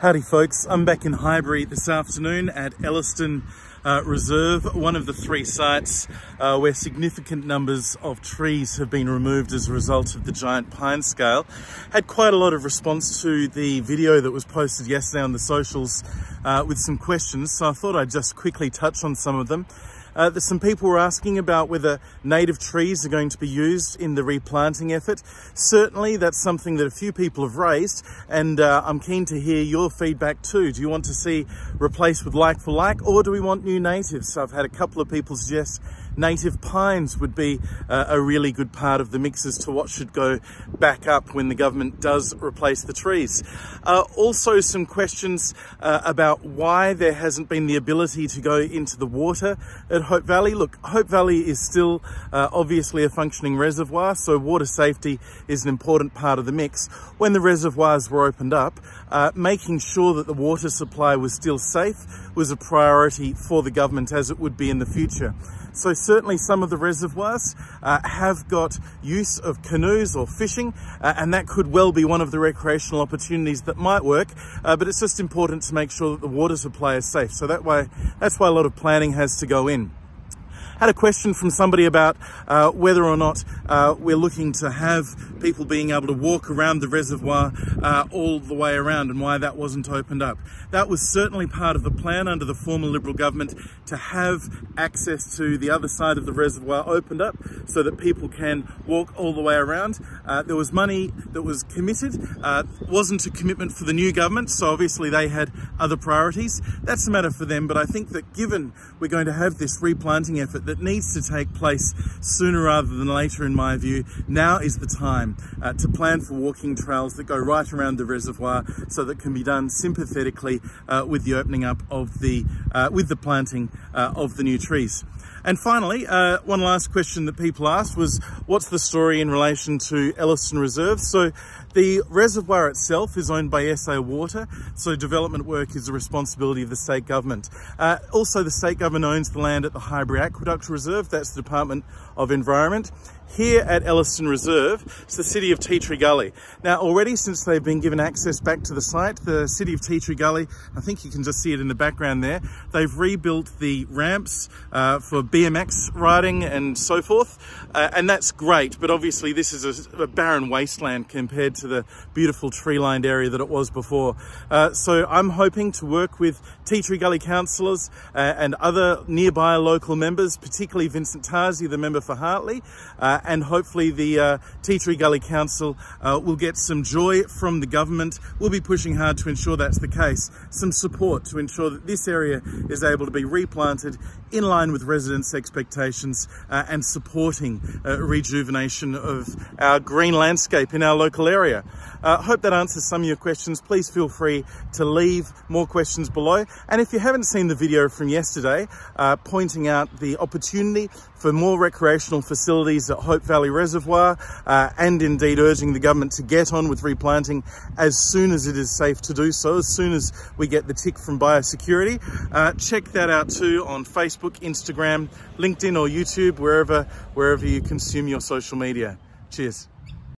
Howdy folks, I'm back in Highbury this afternoon at Elliston Reserve, one of the three sites where significant numbers of trees have been removed as a result of the giant pine scale. Had quite a lot of response to the video that was posted yesterday on the socials with some questions, so I thought I'd just quickly touch on some of them. There's some people were asking about whether native trees are going to be used in the replanting effort. Certainly that's something that a few people have raised, and I'm keen to hear your feedback too. Do you want to see replaced with like for like, or do we want new natives? So I've had a couple of people suggest native pines would be a really good part of the mix as to what should go back up when the government does replace the trees. Also some questions about why there hasn't been the ability to go into the water at Hope Valley. Look, Hope Valley is still obviously a functioning reservoir, so water safety is an important part of the mix. When the reservoirs were opened up, making sure that the water supply was still safe was a priority for the government, as it would be in the future. So certainly some of the reservoirs have got use of canoes or fishing, and that could well be one of the recreational opportunities that might work, but it's just important to make sure that the water supply is safe. So that's why a lot of planning has to go in. Had a question from somebody about whether or not we're looking to have people being able to walk around the reservoir all the way around, and why that wasn't opened up. That was certainly part of the plan under the former Liberal government, to have access to the other side of the reservoir opened up so that people can walk all the way around. There was money that was committed. Wasn't a commitment for the new government, so obviously they had other priorities. That's a matter for them, but I think that given we're going to have this replanting effort that needs to take place sooner rather than later, in my view, now is the time to plan for walking trails that go right around the reservoir, so that can be done sympathetically with the opening up of with the planting of the new trees. And finally, one last question that people asked was, what's the story in relation to Elliston Reserve? So the reservoir itself is owned by SA Water, so development work is the responsibility of the state government. Also, the state government owns the land at the Highbury Aqueduct Reserve. That's the Department of Environment. Here at Elliston Reserve, it's the City of Tea Tree Gully. Now, already since they've been given access back to the site, the City of Tea Tree Gully, I think you can just see it in the background there, they've rebuilt the ramps for BMX riding and so forth, and that's great, but obviously this is a barren wasteland compared to the beautiful tree-lined area that it was before. So I'm hoping to work with Tea Tree Gully councillors and other nearby local members, particularly Vincent Tarzi, the member for Hartley, and hopefully the Tea Tree Gully Council will get some joy from the government. We'll be pushing hard to ensure that's the case. Some support to ensure that this area is able to be replanted in line with residents' expectations and supporting rejuvenation of our green landscape in our local area. Hope that answers some of your questions. Please feel free to leave more questions below. And if you haven't seen the video from yesterday, pointing out the opportunity for more recreational facilities at Hope Valley Reservoir, and indeed urging the government to get on with replanting as soon as it is safe to do so, as soon as we get the tick from biosecurity. Check that out too on Facebook, Instagram, LinkedIn or YouTube, wherever you consume your social media. Cheers.